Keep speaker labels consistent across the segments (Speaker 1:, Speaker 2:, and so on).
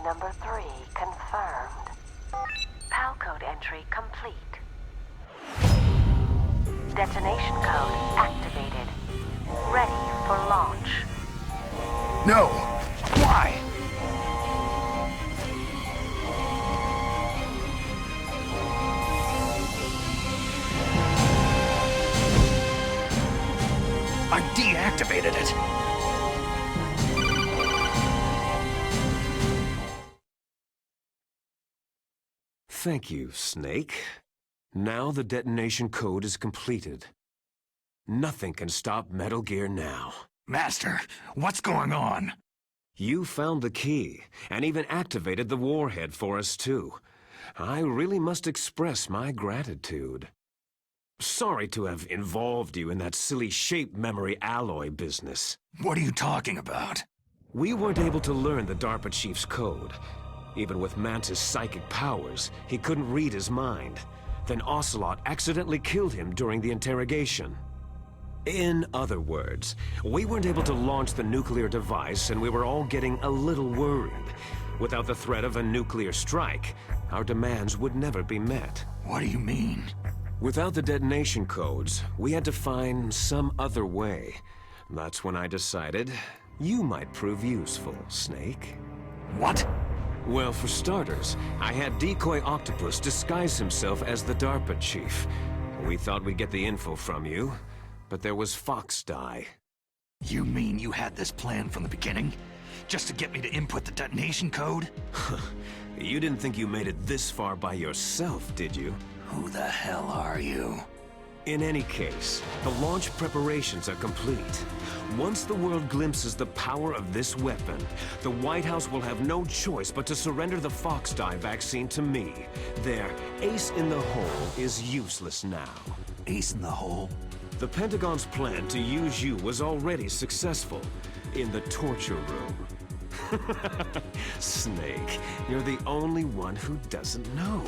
Speaker 1: number 3 confirmed. PAL code entry complete. Detonation code activated. Ready for launch.
Speaker 2: No! Why? I deactivated it.
Speaker 3: Thank you, Snake. Now the detonation code is completed. Nothing can stop Metal Gear now.
Speaker 2: Master, what's going on?
Speaker 3: You found the key, and even activated the warhead for us too. I really must express my gratitude. Sorry to have involved you in that silly shape memory alloy business.
Speaker 2: What are you talking about?
Speaker 3: We weren't able to learn the DARPA chief's code. Even with Mantis' psychic powers, he couldn't read his mind. Then Ocelot accidentally killed him during the interrogation. In other words, we weren't able to launch the nuclear device, and we were all getting a little worried. Without the threat of a nuclear strike, our demands would never be met.
Speaker 2: What do you mean?
Speaker 3: Without the detonation codes, we had to find some other way. That's when I decided you might prove useful, Snake.
Speaker 2: What?
Speaker 3: Well, for starters, I had Decoy Octopus disguise himself as the DARPA chief. We thought we'd get the info from you, but there was Fox Die.
Speaker 2: You mean you had this plan from the beginning? Just to get me to input the detonation code?
Speaker 3: You didn't think you made it this far by yourself, did you?
Speaker 2: Who the hell are you?
Speaker 3: In any case, the launch preparations are complete. Once the world glimpses the power of this weapon, the White House will have no choice but to surrender the Fox Die vaccine to me. Their ace in the hole is useless now.
Speaker 2: Ace in the hole?
Speaker 3: The Pentagon's plan to use you was already successful in the torture room. Snake, you're the only one who doesn't know.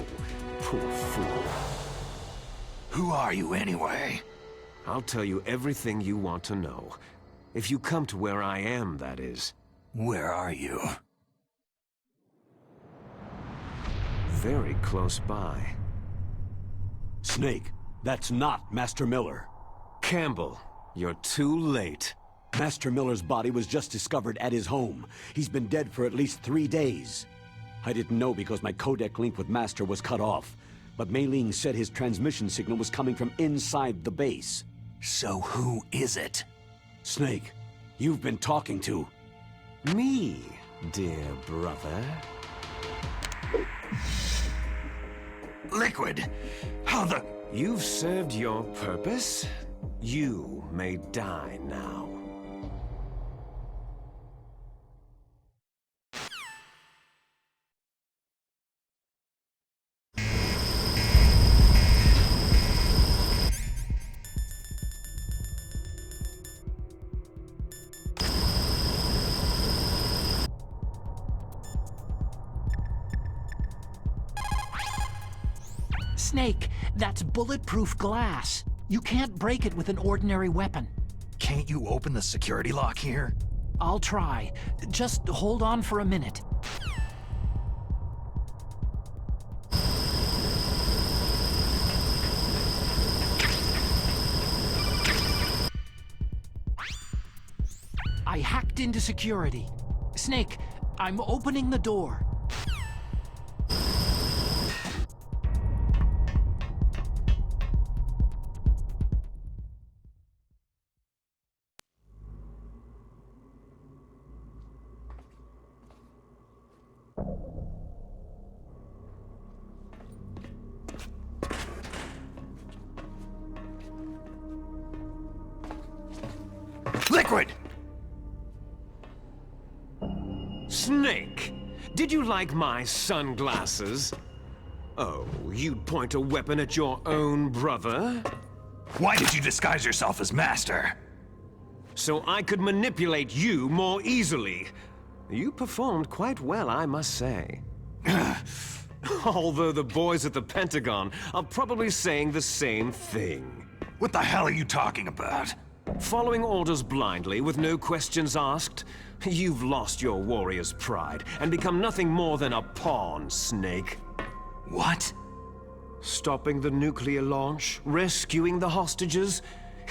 Speaker 3: Poor fool.
Speaker 2: Who are you anyway?
Speaker 3: I'll tell you everything you want to know. If you come to where I am, that is.
Speaker 2: Where are you?
Speaker 3: Very close by.
Speaker 4: Snake, that's not Master Miller.
Speaker 3: Campbell, you're too late.
Speaker 4: Master Miller's body was just discovered at his home. He's been dead for at least 3 days. I didn't know because my codec link with Master was cut off. But Mei Ling said his transmission signal was coming from inside the base.
Speaker 2: So who is it?
Speaker 4: Snake, you've been talking to...
Speaker 3: Me, dear brother.
Speaker 2: Liquid! How the...
Speaker 3: You've served your purpose. You may die now.
Speaker 5: Snake, that's bulletproof glass. You can't break it with an ordinary weapon.
Speaker 2: Can't you open the security lock here?
Speaker 5: I'll try. Just hold on for a minute. I hacked into security. Snake, I'm opening the door.
Speaker 2: Liquid!
Speaker 3: Snake, did you like my sunglasses? Oh, you'd point a weapon at your own brother?
Speaker 2: Why did you disguise yourself as Master?
Speaker 3: So I could manipulate you more easily. You performed quite well, I must say. Although the boys at the Pentagon are probably saying the same thing.
Speaker 2: What the hell are you talking about?
Speaker 3: Following orders blindly with no questions asked, you've lost your warrior's pride and become nothing more than a pawn, Snake.
Speaker 2: What?
Speaker 3: Stopping the nuclear launch, rescuing the hostages,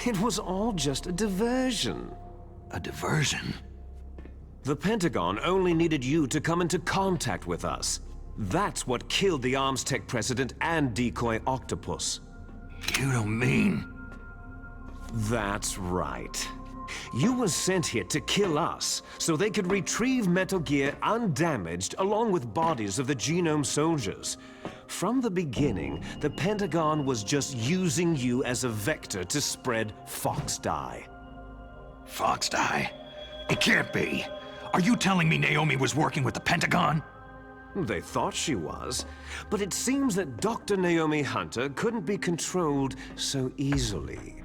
Speaker 3: it was all just a diversion.
Speaker 2: A diversion?
Speaker 3: The Pentagon only needed you to come into contact with us. That's what killed the Arms Tech president and decoy octopus.
Speaker 2: You don't mean...
Speaker 3: That's right. You were sent here to kill us, so they could retrieve Metal Gear undamaged along with bodies of the Genome soldiers. From the beginning, the Pentagon was just using you as a vector to spread Fox Dye.
Speaker 2: Fox Dye? It can't be. Are you telling me Naomi was working with the Pentagon?
Speaker 3: They thought she was, but it seems that Dr. Naomi Hunter couldn't be controlled so easily.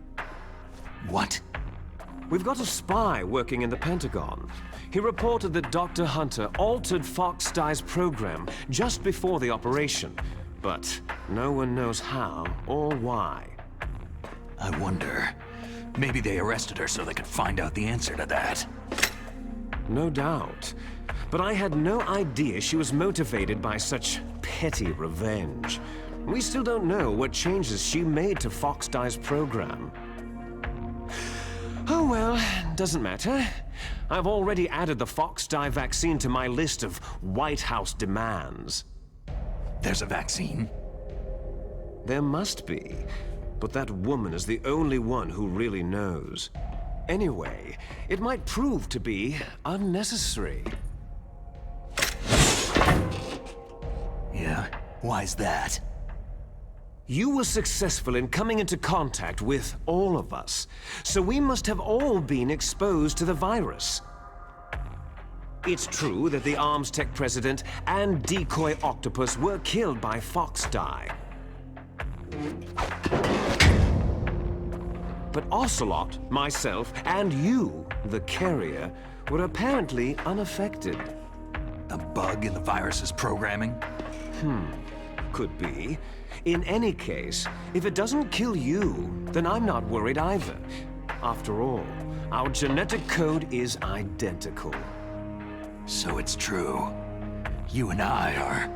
Speaker 2: What?
Speaker 3: We've got a spy working in the Pentagon. He reported that Dr. Hunter altered Fox Dye's program just before the operation, but no one knows how or why.
Speaker 2: I wonder. Maybe they arrested her so they could find out the answer to that.
Speaker 3: No doubt. But I had no idea she was motivated by such petty revenge. We still don't know what changes she made to Fox Dye's program. Oh well, doesn't matter. I've already added the Fox Dye vaccine to my list of White House demands.
Speaker 2: There's a vaccine?
Speaker 3: There must be, but that woman is the only one who really knows. Anyway, it might prove to be unnecessary.
Speaker 2: Yeah? Why's that?
Speaker 3: You were successful in coming into contact with all of us, so we must have all been exposed to the virus. It's true that the Arms Tech president and decoy octopus were killed by Fox Dye. But Ocelot, myself, and you, the carrier, were apparently unaffected.
Speaker 2: A bug in the virus's programming?
Speaker 3: Could be. In any case, if it doesn't kill you, then I'm not worried either. After all, our genetic code is identical.
Speaker 2: So it's true. You and I are...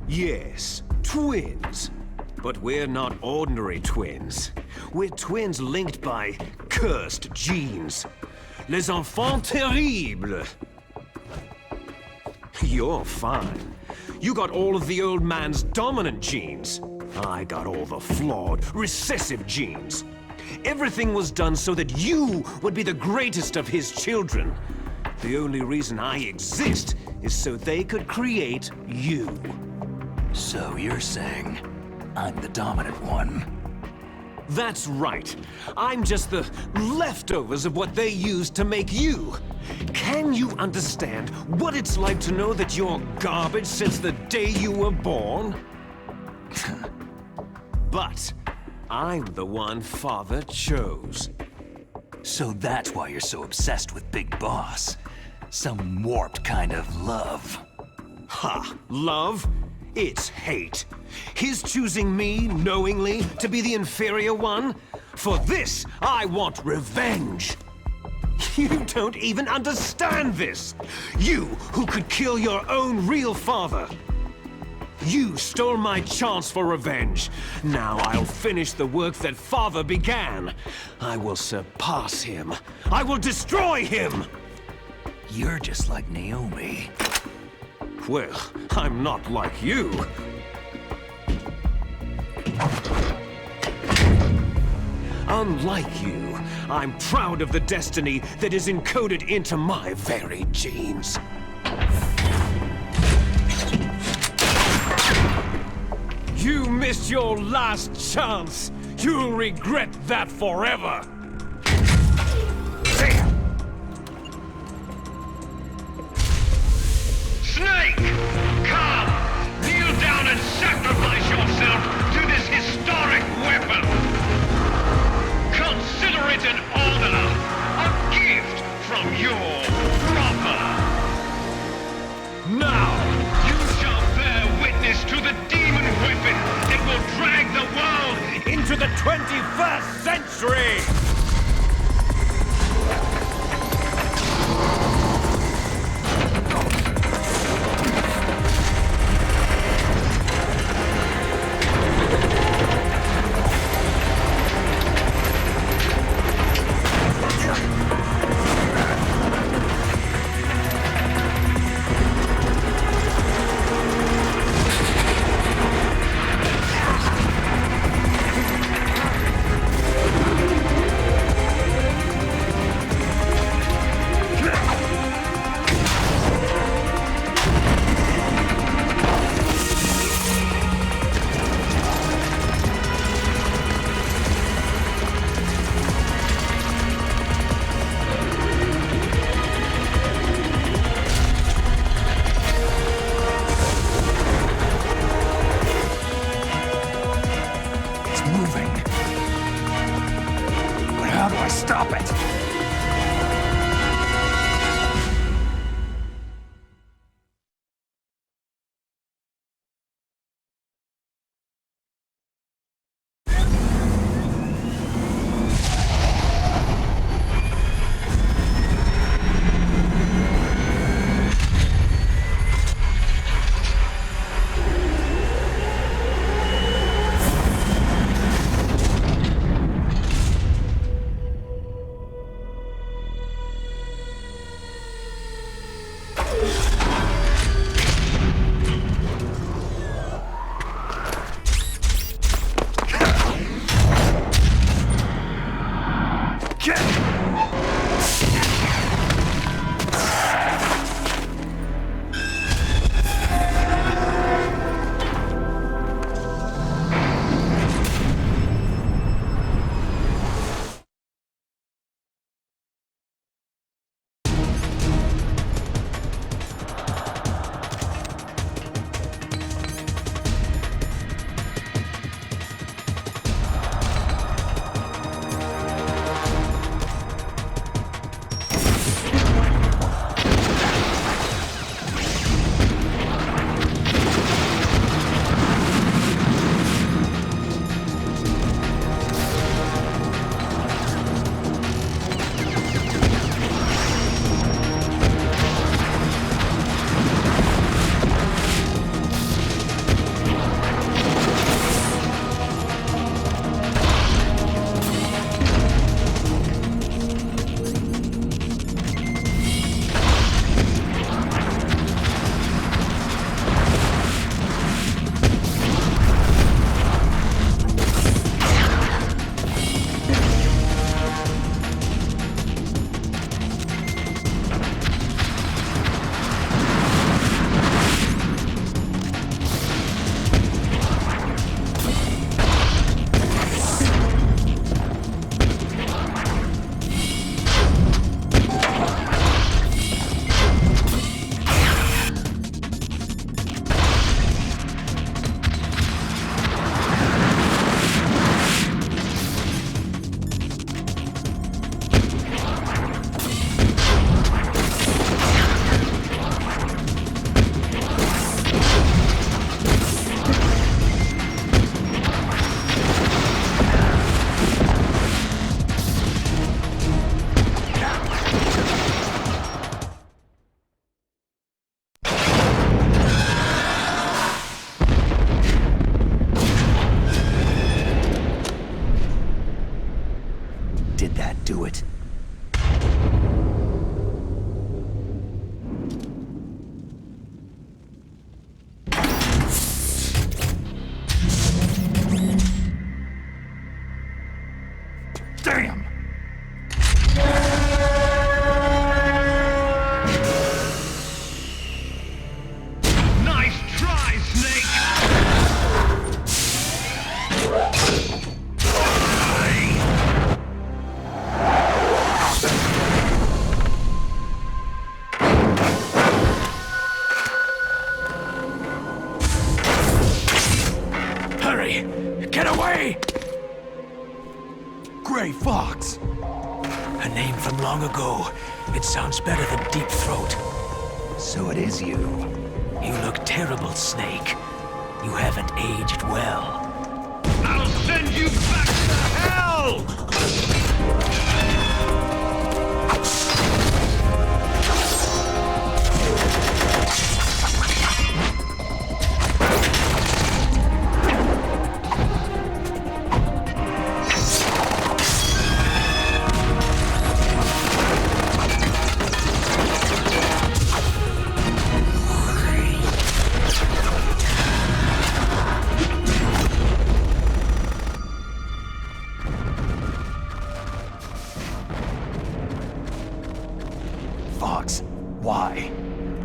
Speaker 3: Yes, twins. But we're not ordinary twins. We're twins linked by cursed genes. Les enfants terribles. You're fine. You got all of the old man's dominant genes. I got all the flawed, recessive genes. Everything was done so that you would be the greatest of his children. The only reason I exist is so they could create you.
Speaker 2: So you're saying I'm the dominant one?
Speaker 3: That's right. I'm just the leftovers of what they used to make you. Can you understand what it's like to know that you're garbage since the day you were born? But I'm the one Father chose.
Speaker 2: So that's why you're so obsessed with Big Boss. Some warped kind of love.
Speaker 3: Ha! Love? It's hate. His choosing me, knowingly, to be the inferior one? For this, I want revenge. You don't even understand this. You, who could kill your own real father. You stole my chance for revenge. Now I'll finish the work that Father began. I will surpass him. I will destroy him.
Speaker 2: You're just like Naomi.
Speaker 3: Well, I'm not like you. Unlike you, I'm proud of the destiny that is encoded into my very genes. You missed your last chance. You'll regret that forever.
Speaker 6: Snake! Come! Kneel down and sacrifice yourself to this historic weapon! Consider it an honor, a gift from your brother! Now, you shall
Speaker 3: 21st century!
Speaker 2: Stop it! Did that do it? Damn!
Speaker 6: Nice try, Snake!
Speaker 2: Hurry! Get away! Gray Fox!
Speaker 7: A name from long ago. It sounds better than Deep Throat.
Speaker 2: So it is you.
Speaker 7: You look terrible, Snake. You haven't aged well.
Speaker 6: I'll send you back to hell!
Speaker 2: Why?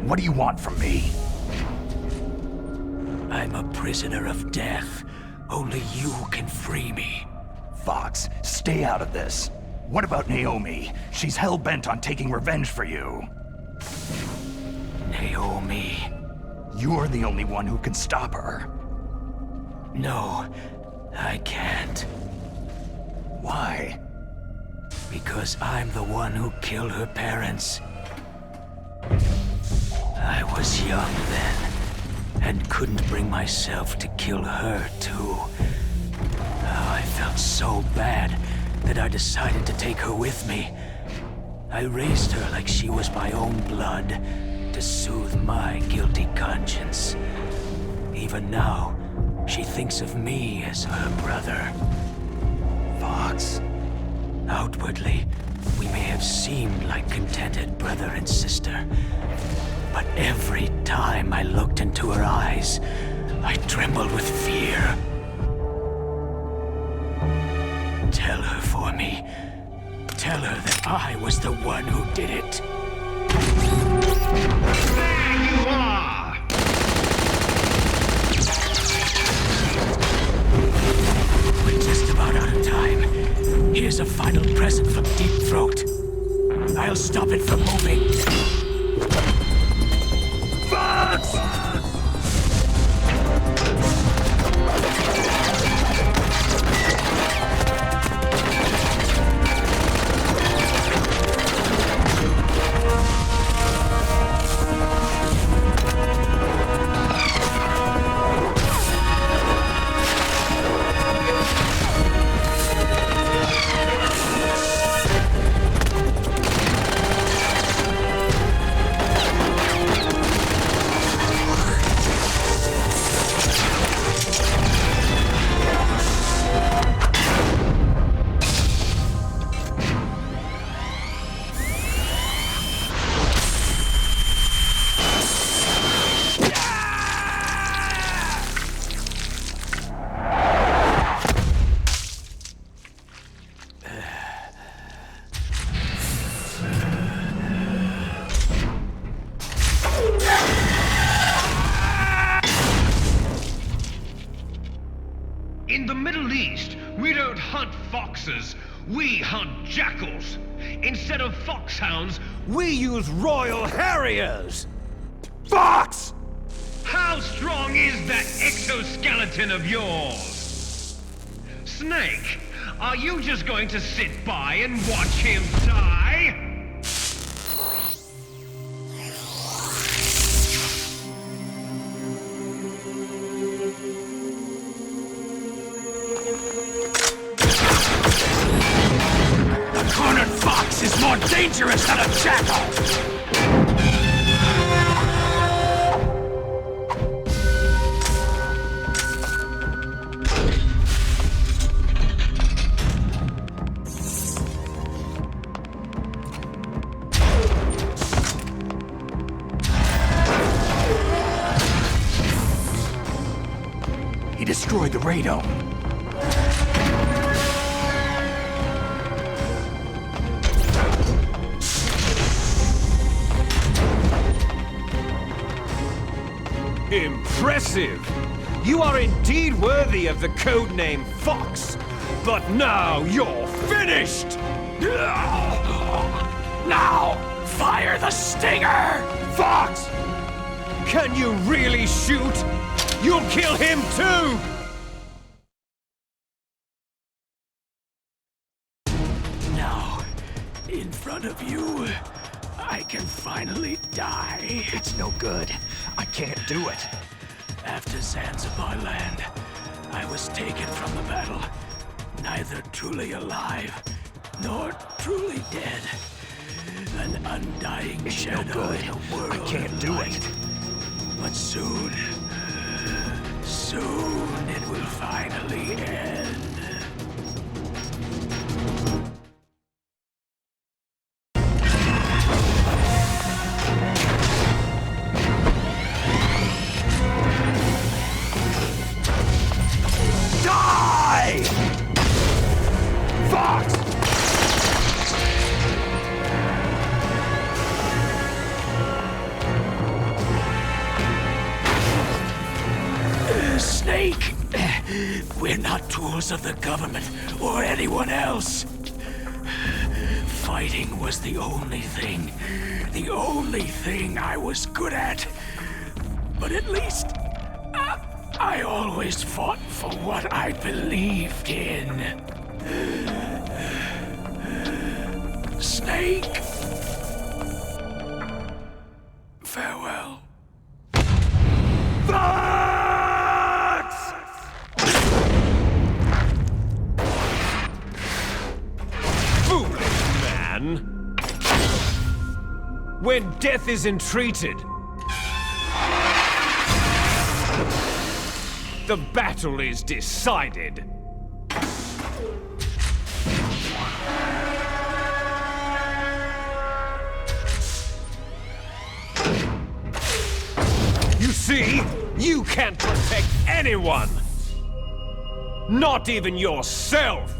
Speaker 2: What do you want from me?
Speaker 7: I'm a prisoner of death. Only you can free me.
Speaker 2: Fox, stay out of this. What about Naomi? She's hell-bent on taking revenge for you.
Speaker 7: Naomi?
Speaker 2: You're the only one who can stop her.
Speaker 7: No, I can't.
Speaker 2: Why?
Speaker 7: Because I'm the one who killed her parents. I was young then, and couldn't bring myself to kill her too. Oh, I felt so bad that I decided to take her with me. I raised her like she was my own blood, to soothe my guilty conscience. Even now, she thinks of me as her brother.
Speaker 2: Fox.
Speaker 7: Outwardly, we may have seemed like contented brother and sister. But every time I looked into her eyes, I trembled with fear. Tell her for me. Tell her that I was the one who did it.
Speaker 6: There you are!
Speaker 7: We're just about out of time. Here's a final present from Deep Throat. I'll stop it from moving.
Speaker 6: In the Middle East, we don't hunt foxes, we hunt jackals. Instead of foxhounds,
Speaker 3: We use Royal Harriers!
Speaker 2: Fox!
Speaker 6: how strong is that exoskeleton of yours? Snake, are you just going to sit by and watch him die?
Speaker 7: A cornered fox is more dangerous than a jackal!
Speaker 2: He destroyed the radome.
Speaker 3: Impressive! You are indeed worthy of the codename Fox, but now you're finished!
Speaker 7: Now, fire the stinger!
Speaker 3: Fox! Can you really shoot? You'll kill him too!
Speaker 7: Now, in front of you, I can finally die.
Speaker 2: It's no good. I can't do it.
Speaker 7: After Zanzibar land, I was taken from the battle, neither truly alive nor truly dead. An undying
Speaker 2: It's
Speaker 7: shadow
Speaker 2: no good.
Speaker 7: in a world
Speaker 2: I can't
Speaker 7: of
Speaker 2: do
Speaker 7: light.
Speaker 2: it.
Speaker 7: But soon it will finally end.
Speaker 2: Die! Fox!
Speaker 7: tools of the government or anyone else. Fighting was the only thing I was good at. But at least, I always fought for what I believed in. Snake. Farewell.
Speaker 3: Foolish man! When death is entreated, the battle is decided. You see, you can't protect anyone! Not even yourself!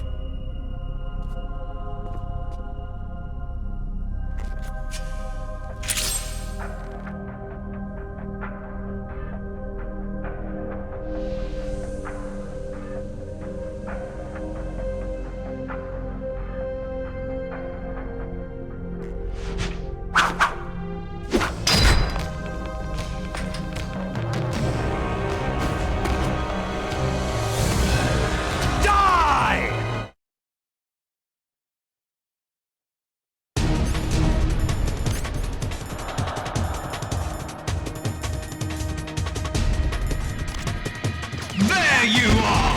Speaker 6: There you are!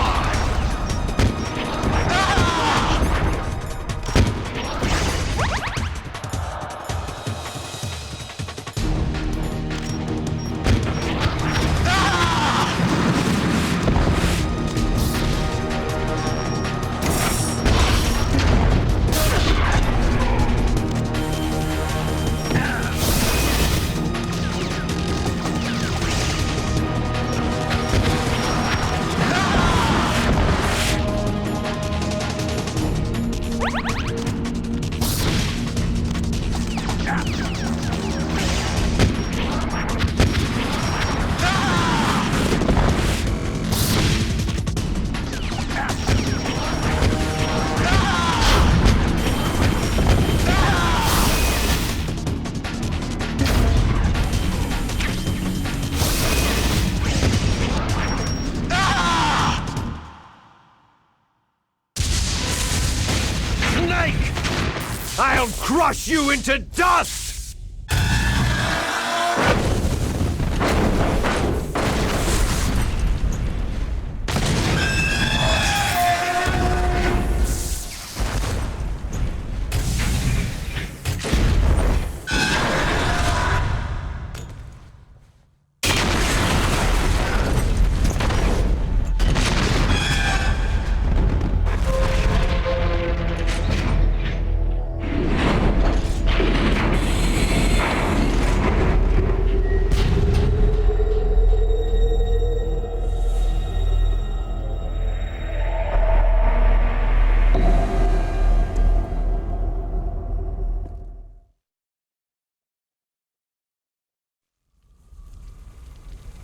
Speaker 3: I'll crush you into dust!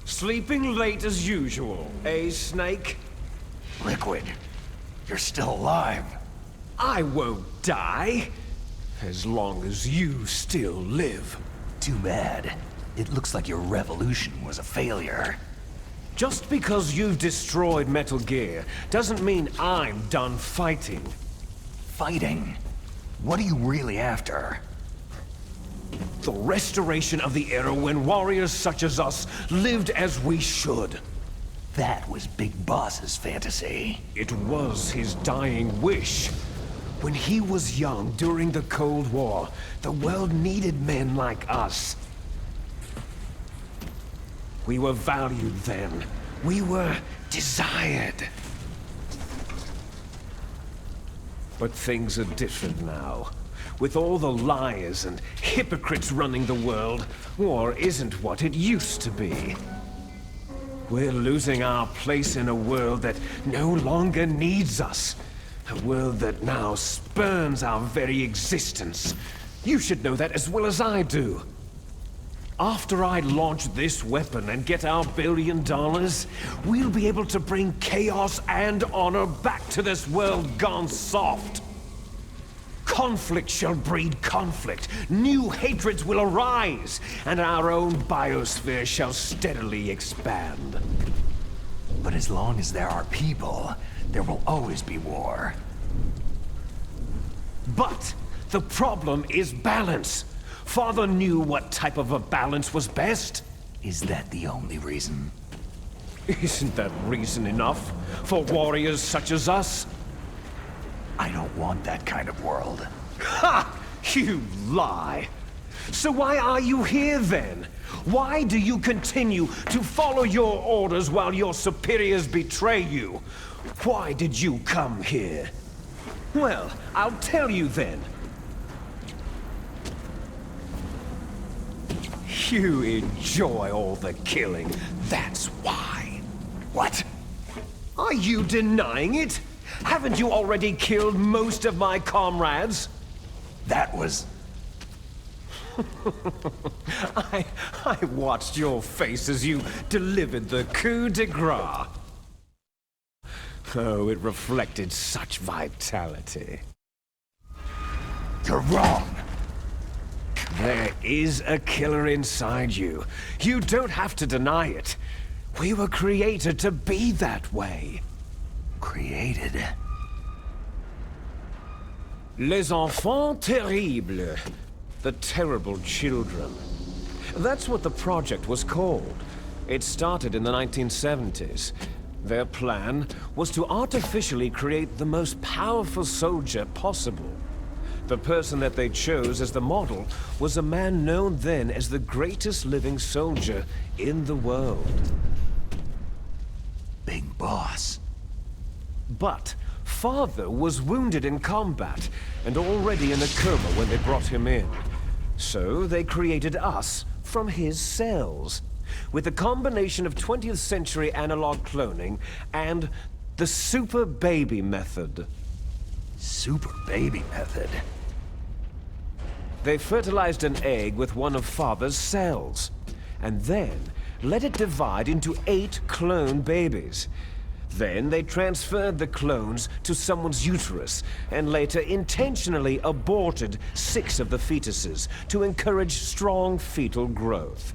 Speaker 3: Sleeping late as usual, eh, Snake?
Speaker 2: Liquid, you're still alive.
Speaker 3: I won't die, as long as you still live.
Speaker 2: Too bad. It looks like your revolution was a failure.
Speaker 3: Just because you've destroyed Metal Gear doesn't mean I'm done fighting.
Speaker 2: Fighting? What are you really after?
Speaker 3: The restoration of the era when warriors such as us lived as we should.
Speaker 2: That was Big Boss's fantasy.
Speaker 3: It was his dying wish. When he was young during the Cold War, the world needed men like us. We were valued then. We were desired. But things are different now. With all the liars and hypocrites running the world, war isn't what it used to be. We're losing our place in a world that no longer needs us. A world that now spurns our very existence. You should know that as well as I do. After I launch this weapon and get our $1 billion, we'll be able to bring chaos and honor back to this world gone soft. Conflict shall breed conflict, new hatreds will arise, and our own biosphere shall steadily expand.
Speaker 2: But as long as there are people, there will always be war.
Speaker 3: But the problem is balance. Father knew what type of a balance was best.
Speaker 2: Is that the only reason?
Speaker 3: Isn't that reason enough for warriors such as us?
Speaker 2: I don't want that kind of world.
Speaker 3: Ha! You lie! So why are you here then? Why do you continue to follow your orders while your superiors betray you? Why did you come here? Well, I'll tell you then. You enjoy all the killing, that's why.
Speaker 2: What?
Speaker 3: Are you denying it? Haven't you already killed most of my comrades?
Speaker 2: That was...
Speaker 3: I watched your face as you delivered the coup de grace. Oh, it reflected such vitality.
Speaker 2: You're wrong.
Speaker 3: There is a killer inside you. You don't have to deny it. We were created to be that way.
Speaker 2: Created?
Speaker 3: Les enfants terribles. The terrible children. That's what the project was called. It started in the 1970s. Their plan was to artificially create the most powerful soldier possible. The person that they chose as the model was a man known then as the greatest living soldier in the world.
Speaker 2: Big Boss.
Speaker 3: But Father was wounded in combat and already in a coma when they brought him in. So they created us from his cells, with a combination of 20th century analog cloning and the super baby method.
Speaker 2: Super baby method?
Speaker 3: They fertilized an egg with one of Father's cells, and then let it divide into 8 clone babies. Then they transferred the clones to someone's uterus, and later intentionally aborted 6 of the fetuses to encourage strong fetal growth.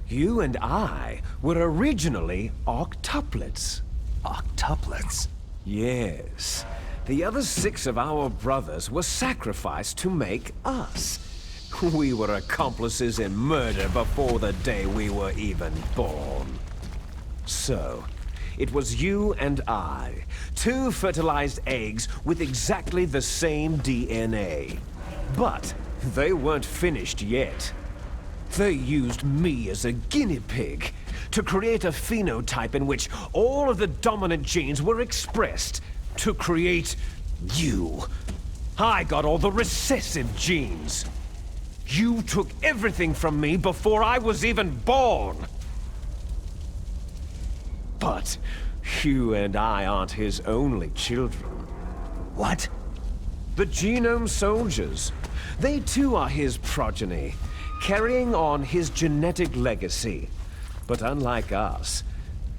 Speaker 3: You and I were originally octuplets.
Speaker 2: Octuplets?
Speaker 3: Yes. The other 6 of our brothers were sacrificed to make us. We were accomplices in murder before the day we were even born. So, it was you and I, 2 fertilized eggs with exactly the same DNA. But they weren't finished yet. They used me as a guinea pig to create a phenotype in which all of the dominant genes were expressed to create you. I got all the recessive genes. You took everything from me before I was even born. But you and I aren't his only children.
Speaker 2: What?
Speaker 3: The Genome Soldiers. They too are his progeny, carrying on his genetic legacy. But unlike us,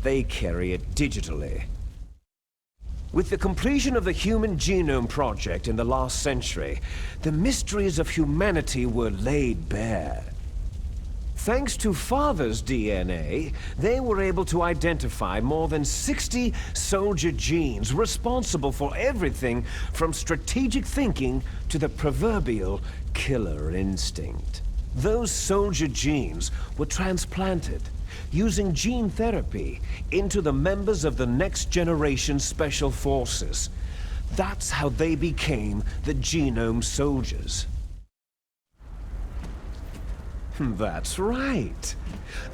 Speaker 3: they carry it digitally. With the completion of the Human Genome Project in the last century, the mysteries of humanity were laid bare. Thanks to Father's DNA, they were able to identify more than 60 soldier genes responsible for everything from strategic thinking to the proverbial killer instinct. Those soldier genes were transplanted, using gene therapy, into the members of the next generation special forces. That's how they became the Genome Soldiers. That's right.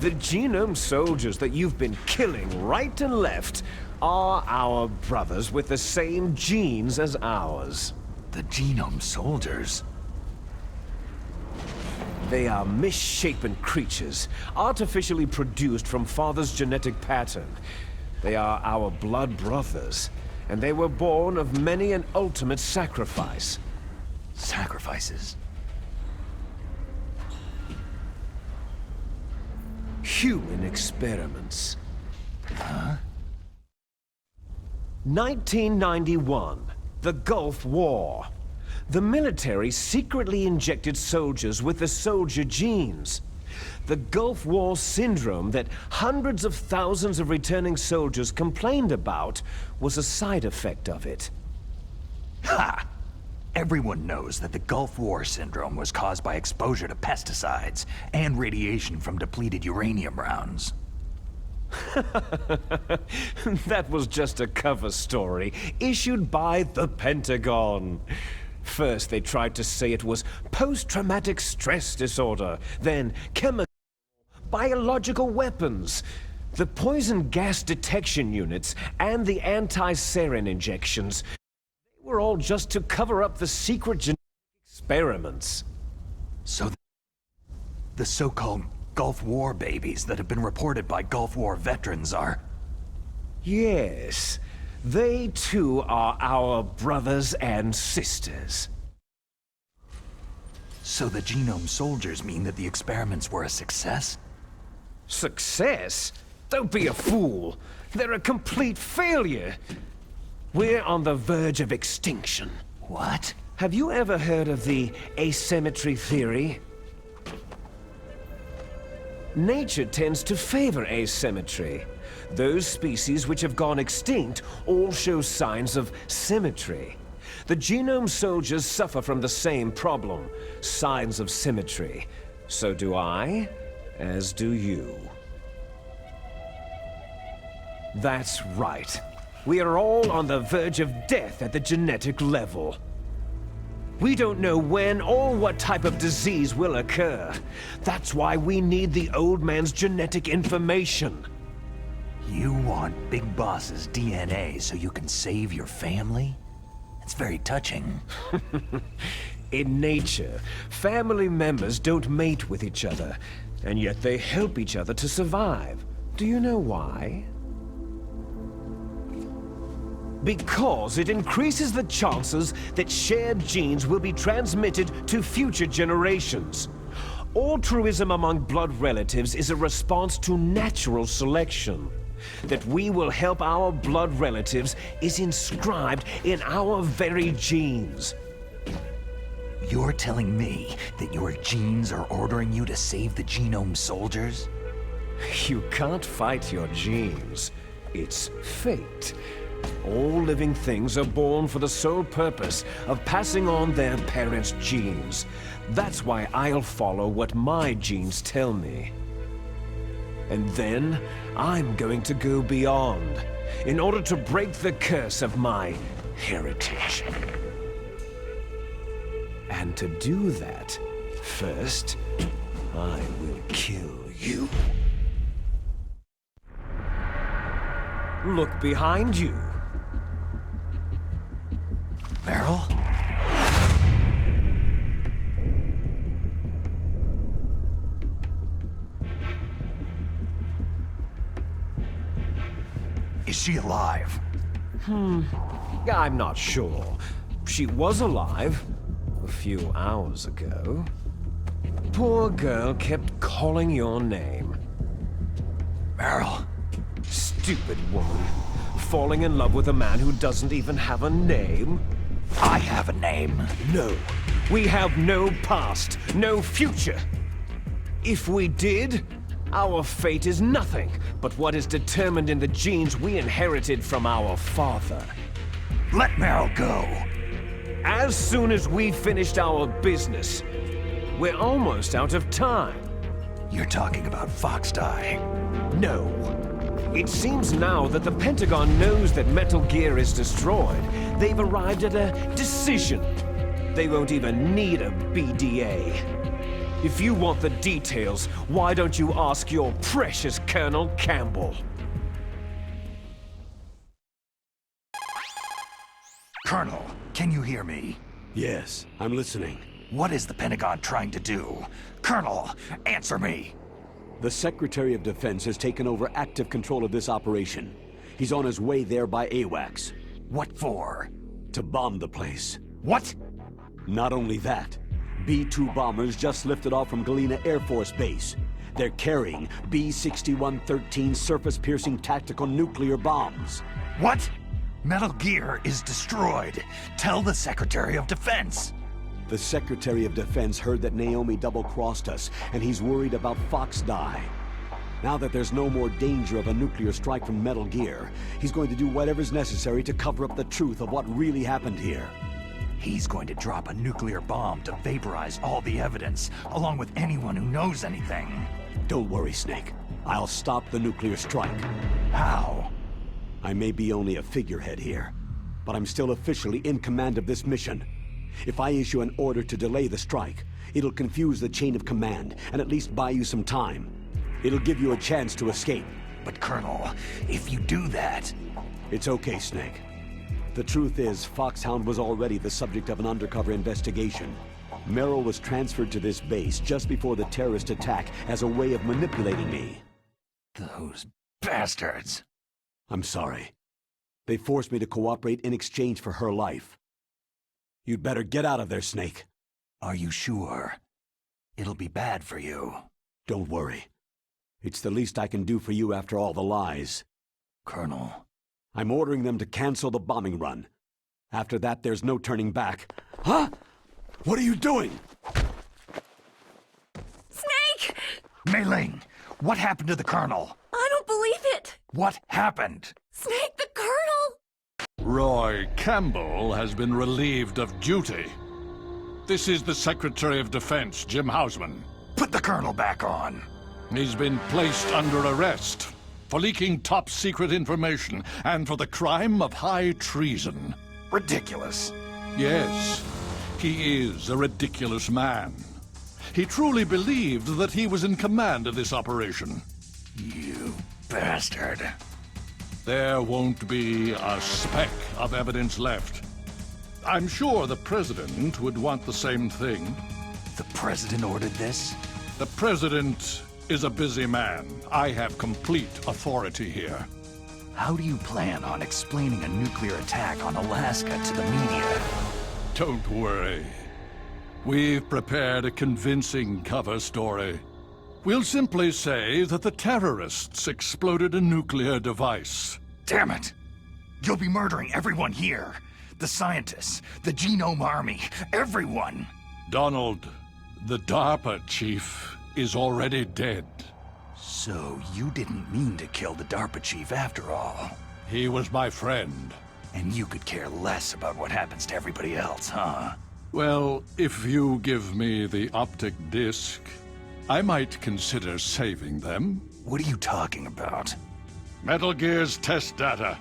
Speaker 3: The Genome Soldiers that you've been killing right and left are our brothers with the same genes as ours.
Speaker 2: The Genome Soldiers?
Speaker 3: They are misshapen creatures, artificially produced from Father's genetic pattern. They are our blood brothers, and they were born of many an ultimate sacrifice.
Speaker 2: Sacrifices?
Speaker 3: human experiments. Huh? 1991, the Gulf War. The military secretly injected soldiers with the soldier genes. The Gulf War syndrome that hundreds of thousands of returning soldiers complained about was a side effect of it.
Speaker 2: Ha! Everyone knows that the Gulf War syndrome was caused by exposure to pesticides and radiation from depleted uranium rounds.
Speaker 3: That was just a cover story issued by the Pentagon. First, they tried to say it was post-traumatic stress disorder, then chemical, biological weapons. The poison gas detection units and the anti-sarin injections, they were all just to cover up the secret genetic experiments.
Speaker 2: So the so-called Gulf War babies that have been reported by Gulf War veterans are...
Speaker 3: Yes. They too are our brothers and sisters.
Speaker 2: So the genome soldiers mean that the experiments were a success?
Speaker 3: Success? Don't be a fool. They're a complete failure. We're on the verge of extinction.
Speaker 2: What?
Speaker 3: Have you ever heard of the asymmetry theory? Nature tends to favor asymmetry. Those species which have gone extinct all show signs of symmetry. The genome soldiers suffer from the same problem, signs of symmetry. So do I, as do you. That's right. We are all on the verge of death at the genetic level. We don't know when or what type of disease will occur. That's why we need the old man's genetic information.
Speaker 2: You want Big Boss's DNA so you can save your family? It's very touching.
Speaker 3: In nature, family members don't mate with each other, and yet they help each other to survive. Do you know why? Because it increases the chances that shared genes will be transmitted to future generations. Altruism among blood relatives is a response to natural selection. That we will help our blood relatives is inscribed in our very genes.
Speaker 2: You're telling me that your genes are ordering you to save the genome soldiers?
Speaker 3: You can't fight your genes. It's fate. All living things are born for the sole purpose of passing on their parents' genes. That's why I'll follow what my genes tell me. And then, I'm going to go beyond, in order to break the curse of my heritage. And to do that, first, I will kill you. Look behind you.
Speaker 2: Meryl? Is she alive?
Speaker 3: I'm not sure. She was alive a few hours ago. Poor girl kept calling your name.
Speaker 2: Meryl?
Speaker 3: Stupid woman. Falling in love with a man who doesn't even have a name?
Speaker 2: I have a name.
Speaker 3: No. We have no past, no future. If we did, our fate is nothing but what is determined in the genes we inherited from our father.
Speaker 2: Let Meryl go.
Speaker 3: As soon as we finished our business, we're almost out of time.
Speaker 2: You're talking about Foxdie.
Speaker 3: No. It seems now that the Pentagon knows that Metal Gear is destroyed. They've arrived at a decision. They won't even need a BDA. If you want the details, why don't you ask your precious Colonel Campbell?
Speaker 2: Colonel, can you hear me?
Speaker 4: Yes, I'm listening.
Speaker 2: What is the Pentagon trying to do? Colonel, answer me!
Speaker 4: The Secretary of Defense has taken over active control of this operation. He's on his way there by AWACS.
Speaker 2: What for?
Speaker 4: To bomb the place.
Speaker 2: What?
Speaker 4: Not only that, B-2 bombers just lifted off from Galena Air Force Base. They're carrying B-6113 surface-piercing tactical nuclear bombs.
Speaker 2: What? Metal Gear is destroyed. Tell the Secretary of Defense.
Speaker 4: The Secretary of Defense heard that Naomi double-crossed us, and he's worried about Fox Die. Now that there's no more danger of a nuclear strike from Metal Gear, he's going to do whatever's necessary to cover up the truth of what really happened here.
Speaker 2: He's going to drop a nuclear bomb to vaporize all the evidence, along with anyone who knows anything.
Speaker 4: Don't worry, Snake. I'll stop the nuclear strike.
Speaker 2: How?
Speaker 4: I may be only a figurehead here, but I'm still officially in command of this mission. If I issue an order to delay the strike, it'll confuse the chain of command and at least buy you some time. It'll give you a chance to escape.
Speaker 2: But Colonel, if you do that...
Speaker 4: It's okay, Snake. The truth is, Foxhound was already the subject of an undercover investigation. Merrill was transferred to this base just before the terrorist attack as a way of manipulating me.
Speaker 2: Those bastards.
Speaker 4: I'm sorry. They forced me to cooperate in exchange for her life. You'd better get out of there, Snake.
Speaker 2: Are you sure? It'll be bad for you.
Speaker 4: Don't worry. It's the least I can do for you after all the lies.
Speaker 2: Colonel.
Speaker 4: I'm ordering them to cancel the bombing run. After that, there's no turning back. Huh? What are you doing?
Speaker 8: Snake!
Speaker 2: Mei Ling, what happened to the Colonel?
Speaker 8: I don't believe it!
Speaker 2: What happened?
Speaker 8: Snake, the Colonel!
Speaker 9: Roy Campbell has been relieved of duty. This is the Secretary of Defense, Jim Hausman.
Speaker 2: Put the Colonel back on.
Speaker 9: He's been placed under arrest for leaking top-secret information and for the crime of high treason.
Speaker 2: Ridiculous.
Speaker 9: Yes, he is a ridiculous man. He truly believed that he was in command of this operation.
Speaker 2: You bastard.
Speaker 9: There won't be a speck of evidence left. I'm sure the President would want the same thing.
Speaker 2: The President ordered this?
Speaker 9: The President is a busy man. I have complete authority here.
Speaker 2: How do you plan on explaining a nuclear attack on Alaska to the media?
Speaker 9: Don't worry. We've prepared a convincing cover story. We'll simply say that the terrorists exploded a nuclear device.
Speaker 2: Damn it! You'll be murdering everyone here. The scientists, the Genome Army, everyone!
Speaker 9: Donald, the DARPA chief, is already dead.
Speaker 2: So you didn't mean to kill the DARPA chief after all.
Speaker 9: He was my friend.
Speaker 2: And you could care less about what happens to everybody else, huh?
Speaker 9: Well, if you give me the optic disc, I might consider saving them.
Speaker 2: What are you talking about?
Speaker 9: Metal Gear's test data.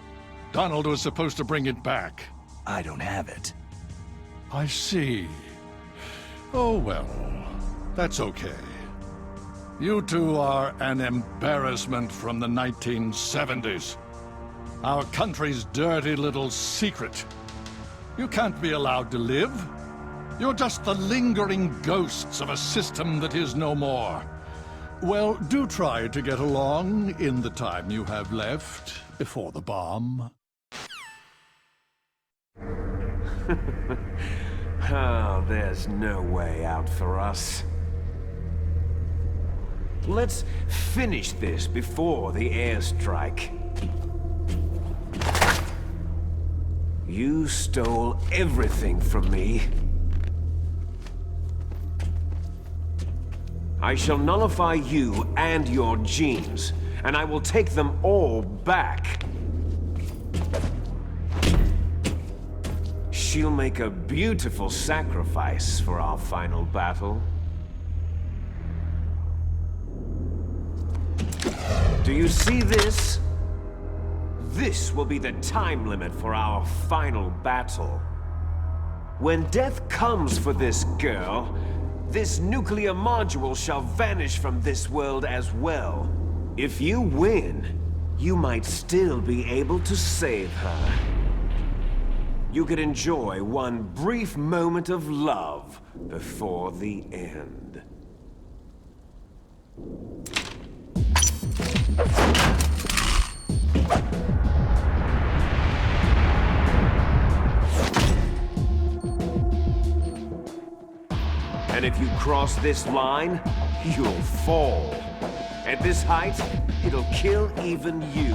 Speaker 9: Donald was supposed to bring it back.
Speaker 2: I don't have it.
Speaker 9: I see. Oh well, that's okay. You two are an embarrassment from the 1970s. Our country's dirty little secret. You can't be allowed to live. You're just the lingering ghosts of a system that is no more. Well, do try to get along in the time you have left before the bomb.
Speaker 3: Oh, there's no way out for us. Let's finish this before the airstrike. You stole everything from me. I shall nullify you and your genes, and I will take them all back. She'll make a beautiful sacrifice for our final battle. Do you see this? This will be the time limit for our final battle. When death comes for this girl, this nuclear module shall vanish from this world as well. If you win, you might still be able to save her. You could enjoy one brief moment of love before the end. And if you cross this line, You'll fall. At this height, it'll kill even you.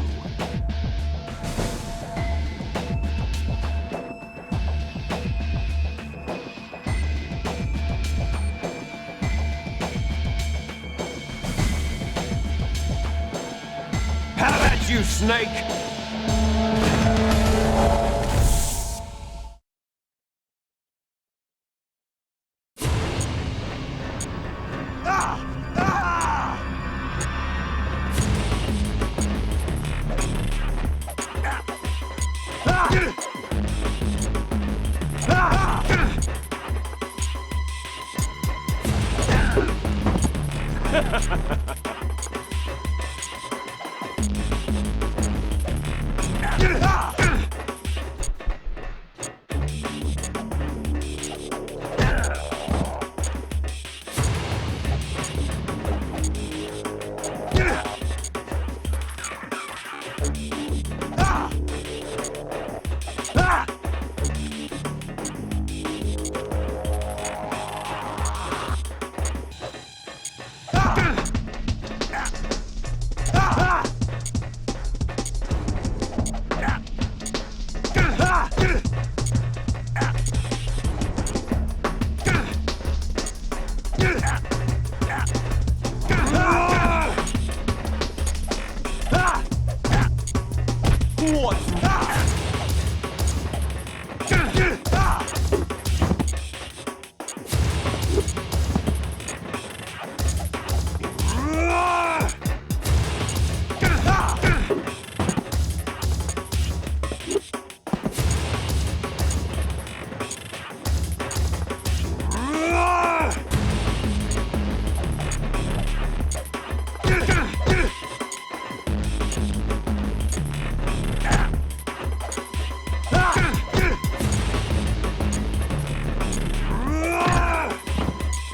Speaker 3: How about you, Snake?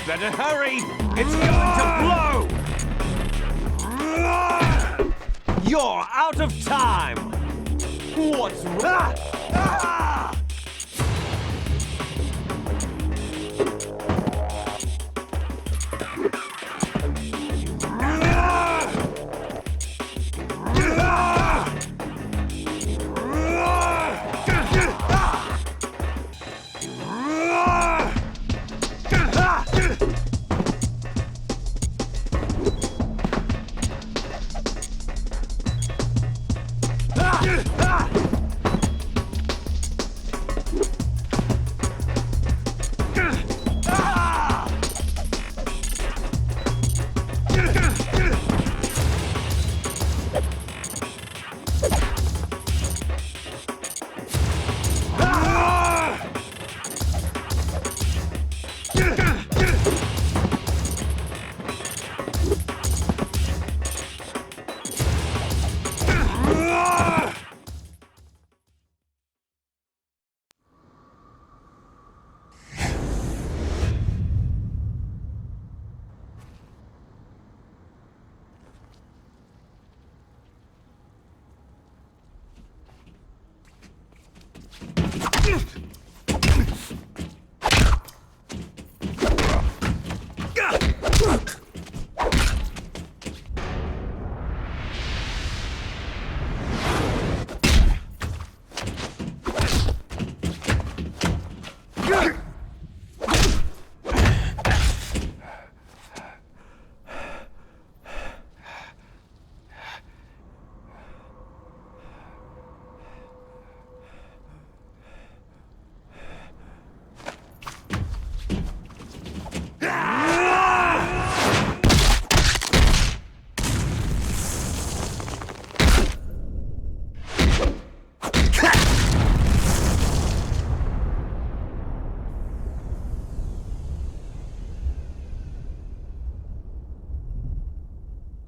Speaker 3: Better hurry! It's going to blow! You're out of time! What's wrong?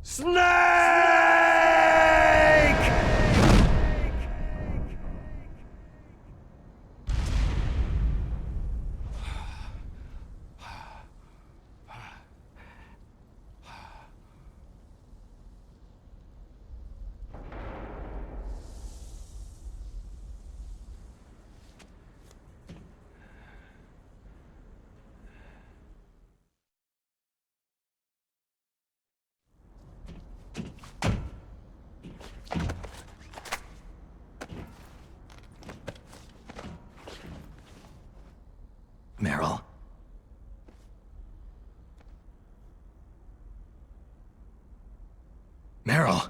Speaker 3: Snake!
Speaker 2: Meryl. Meryl.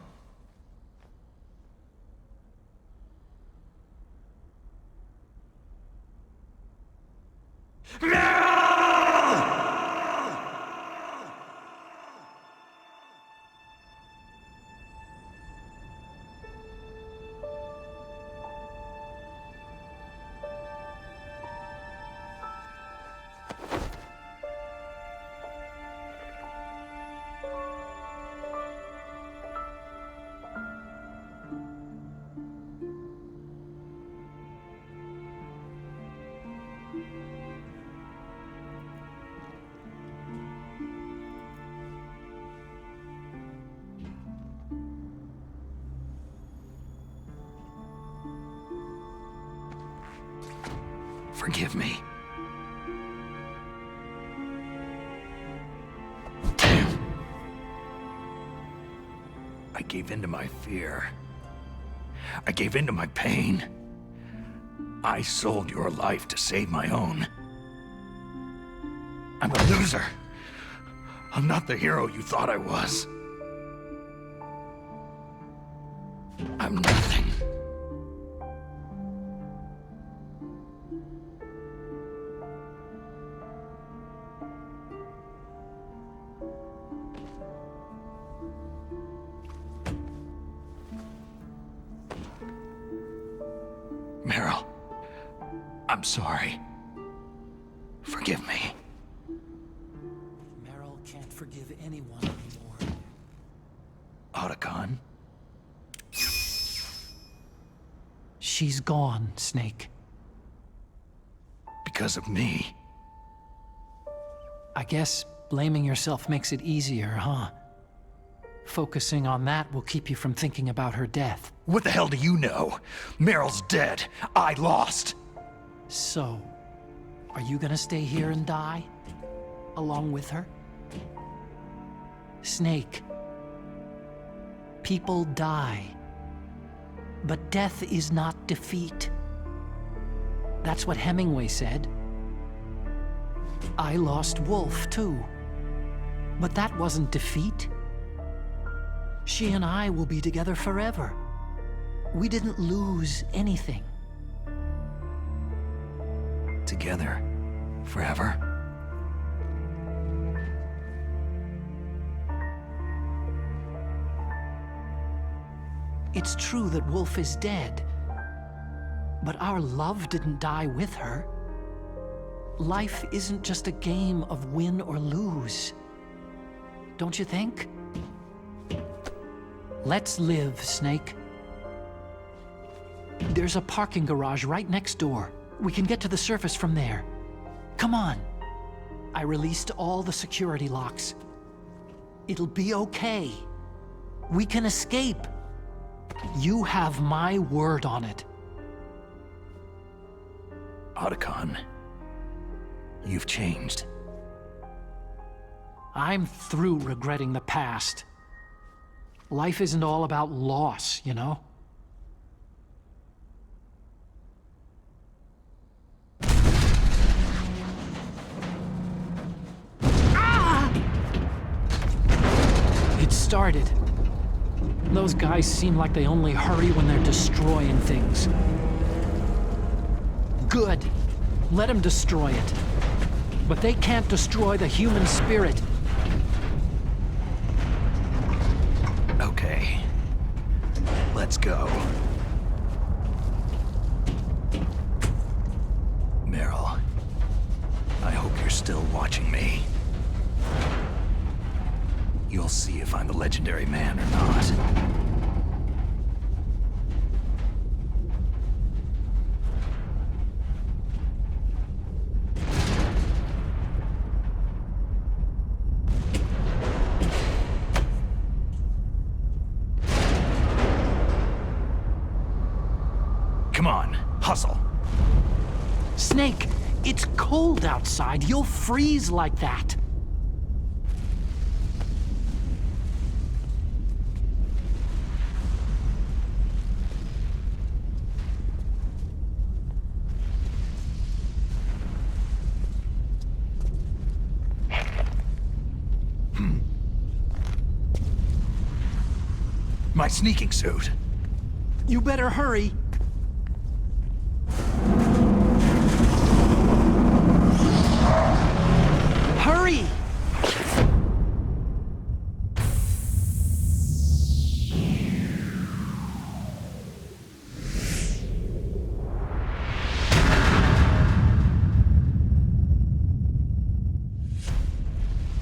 Speaker 2: Forgive me. Damn. I gave in to my fear. I gave in to my pain. I sold your life to save my own. I'm a loser. I'm not the hero you thought I was. I'm nothing. Meryl, I'm sorry. Forgive me.
Speaker 5: Meryl can't forgive anyone anymore.
Speaker 2: Otacon?
Speaker 5: She's gone, Snake.
Speaker 2: Because of me.
Speaker 5: I guess blaming yourself makes it easier, huh? Focusing on that will keep you from thinking about her death.
Speaker 2: What the hell do you know? Meryl's dead. I lost.
Speaker 5: So, are you gonna stay here and die? Along with her? Snake. People die. But death is not defeat. That's what Hemingway said. I lost Wolf, too. But that wasn't defeat. She and I will be together forever. We didn't lose anything.
Speaker 2: Together? Forever?
Speaker 5: It's true that Wolf is dead. But our love didn't die with her. Life isn't just a game of win or lose. Don't you think? Let's live, Snake. There's a parking garage right next door. We can get to the surface from there. Come on. I released all the security locks. It'll be okay. We can escape. You have my word on it.
Speaker 2: Otacon, you've changed.
Speaker 5: I'm through regretting the past. Life isn't all about loss, you know? Ah! It started. Those guys seem like they only hurry when they're destroying things. Good. Let them destroy it. But they can't destroy the human spirit.
Speaker 2: Okay. Let's go. Meryl, I hope you're still watching me. You'll see if I'm the legendary man or not. Come on, hustle.
Speaker 5: Snake, it's cold outside. You'll freeze like that.
Speaker 2: My sneaking suit.
Speaker 5: You better hurry. Hurry!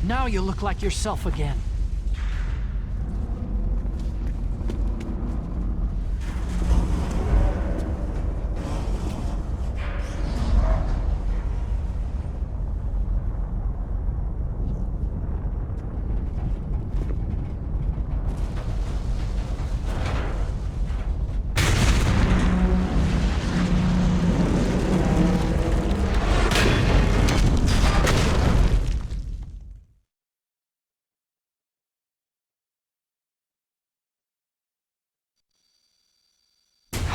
Speaker 5: Now you look like yourself again.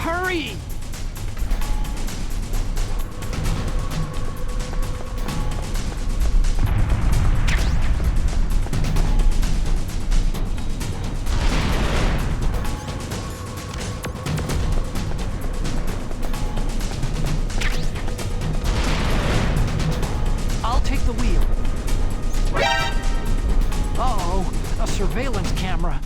Speaker 5: Hurry! I'll take the wheel. Uh-oh, a surveillance camera.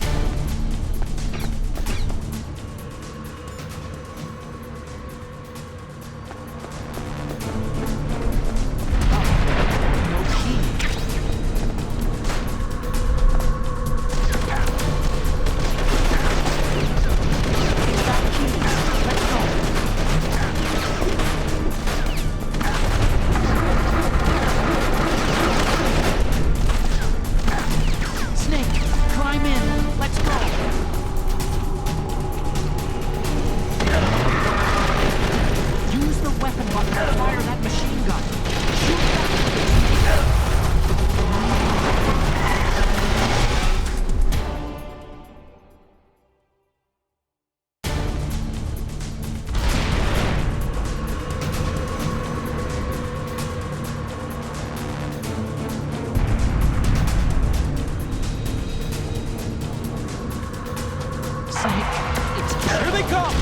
Speaker 5: Here they come!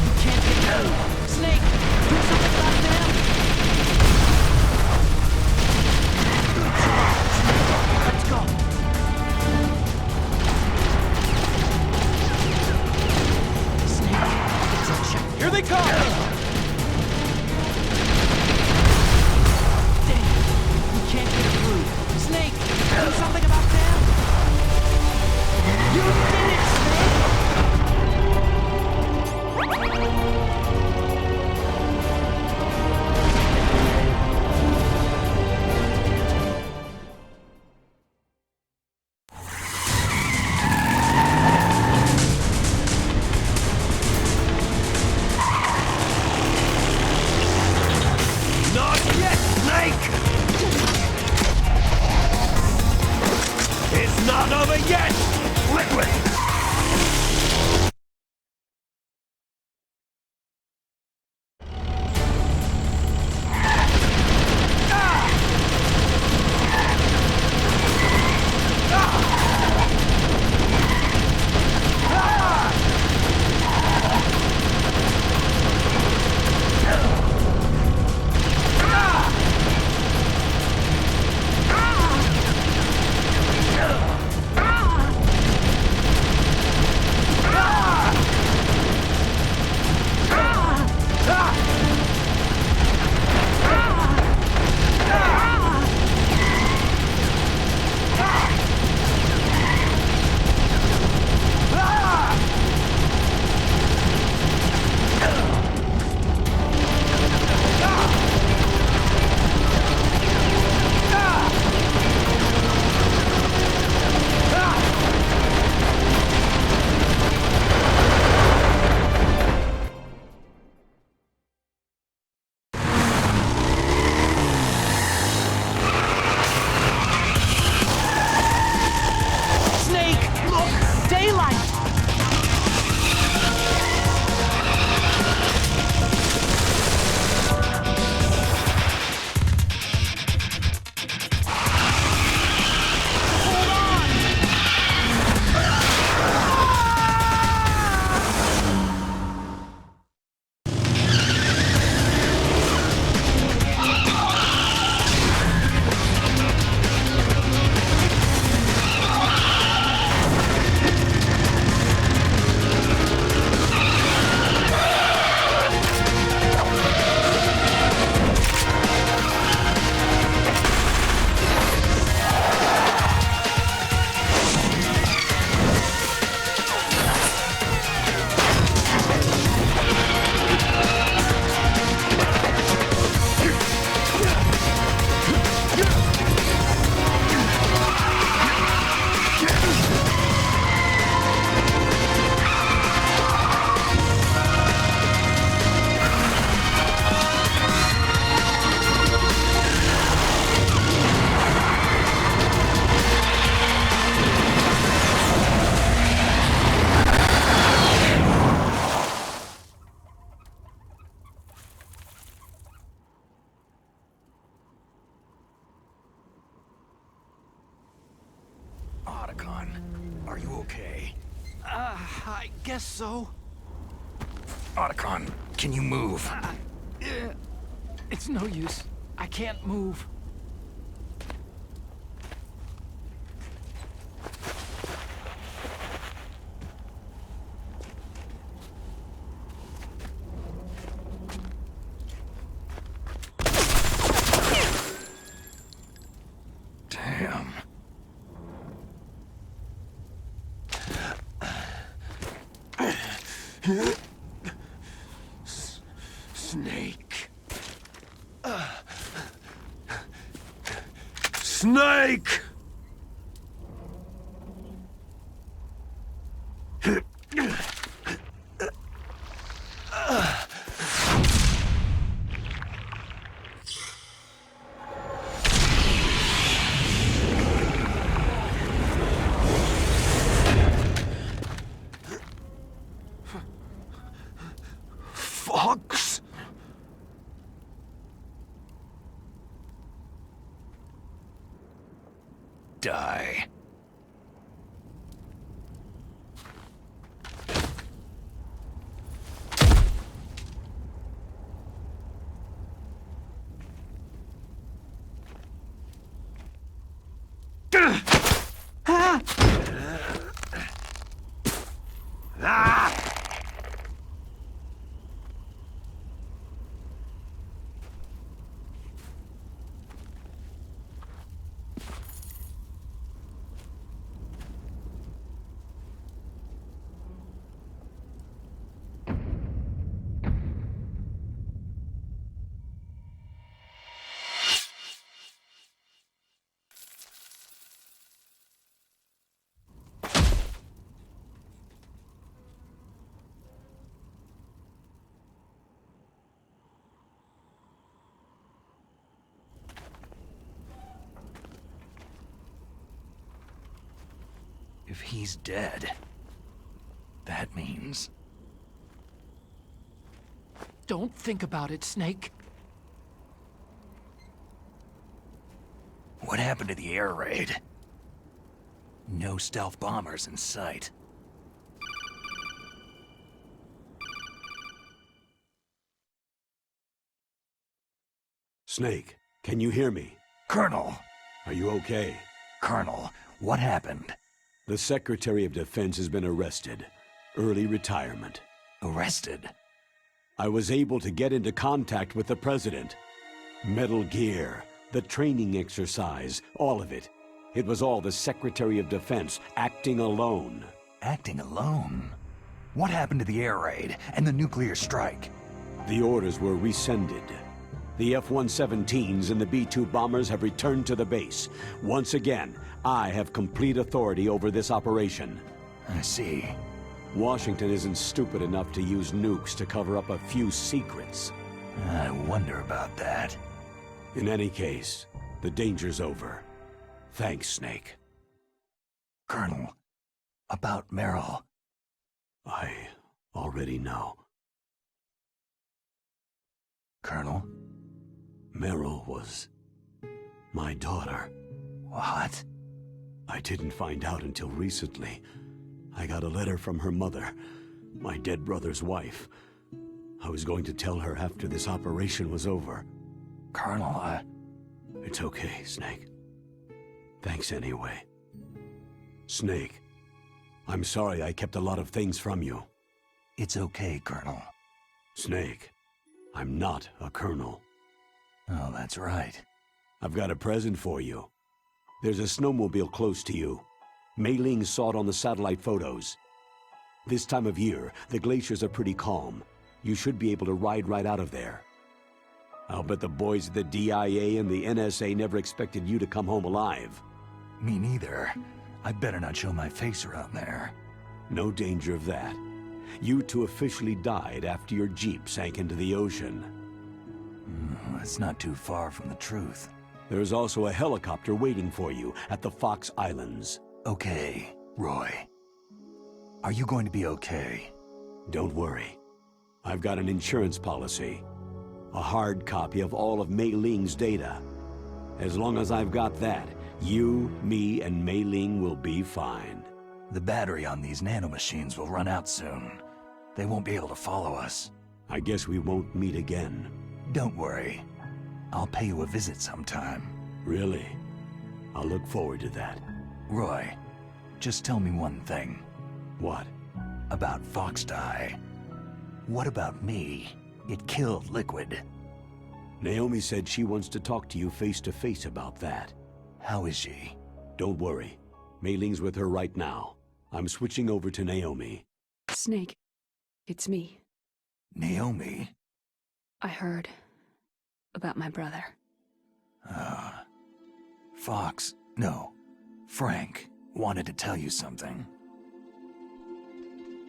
Speaker 5: You can't get through. Snake, do something about them! Let's go. Snake, it's a check. Here they come! Dang, we can't get through. Snake, do something about them! You did it, Snake!
Speaker 2: Not yet, Snake! It's not over yet! Liquid!
Speaker 5: guess so.
Speaker 2: Otacon, can you move?
Speaker 5: It's no use. I can't move.
Speaker 2: Damn.
Speaker 3: Snake. Snake! Fox?
Speaker 2: Die. If he's dead, that means...
Speaker 5: Don't think about it, Snake.
Speaker 2: What happened to the air raid? No stealth bombers in sight.
Speaker 4: Snake, can you hear me?
Speaker 2: Colonel!
Speaker 4: Are you okay?
Speaker 2: Colonel, what happened?
Speaker 4: The Secretary of Defense has been arrested. Early retirement.
Speaker 2: Arrested?
Speaker 4: I was able to get into contact with the President. Metal Gear, the training exercise, all of it. It was all the Secretary of Defense acting alone.
Speaker 2: Acting alone? What happened to the air raid and the nuclear strike?
Speaker 4: The orders were rescinded. The F-117s and the B-2 bombers have returned to the base. Once again, I have complete authority over this operation.
Speaker 2: I see.
Speaker 4: Washington isn't stupid enough to use nukes to cover up a few secrets.
Speaker 2: I wonder about that.
Speaker 4: In any case, the danger's over. Thanks, Snake.
Speaker 2: Colonel, about Meryl.
Speaker 4: I already know.
Speaker 2: Colonel?
Speaker 4: Meryl was my daughter.
Speaker 2: What?
Speaker 4: I didn't find out until recently. I got a letter from her mother, my dead brother's wife. I was going to tell her after this operation was over.
Speaker 2: Colonel,
Speaker 4: It's okay, Snake. Thanks anyway. Snake, I'm sorry I kept a lot of things from you.
Speaker 2: It's okay, Colonel.
Speaker 4: Snake, I'm not a colonel.
Speaker 2: Oh, that's right.
Speaker 4: I've got a present for you. There's a snowmobile close to you. Mei Ling saw it on the satellite photos. This time of year, the glaciers are pretty calm. You should be able to ride right out of there. I'll bet the boys at the DIA and the NSA never expected you to come home alive.
Speaker 2: Me neither. I'd better not show my face around there.
Speaker 4: No danger of that. You two officially died after your Jeep sank into the ocean.
Speaker 2: It's not too far from the truth.
Speaker 4: There's also a helicopter waiting for you at the Fox Islands.
Speaker 2: Okay, Roy. Are you going to be okay?
Speaker 4: Don't worry. I've got an insurance policy. A hard copy of all of Mei Ling's data. As long as I've got that, you, me, and Mei Ling will be fine.
Speaker 2: The battery on these nanomachines will run out soon. They won't be able to follow us.
Speaker 4: I guess we won't meet again.
Speaker 2: Don't worry. I'll pay you a visit sometime.
Speaker 4: Really? I'll look forward to that.
Speaker 2: Roy, just tell me one thing.
Speaker 4: What?
Speaker 2: About Foxdie. What about me? It killed Liquid.
Speaker 4: Naomi said she wants to talk to you face to face about that.
Speaker 2: How is she?
Speaker 4: Don't worry. Mei Ling's with her right now. I'm switching over to Naomi.
Speaker 10: Snake, it's me.
Speaker 2: Naomi?
Speaker 10: I heard about my brother.
Speaker 2: Frank wanted to tell you something.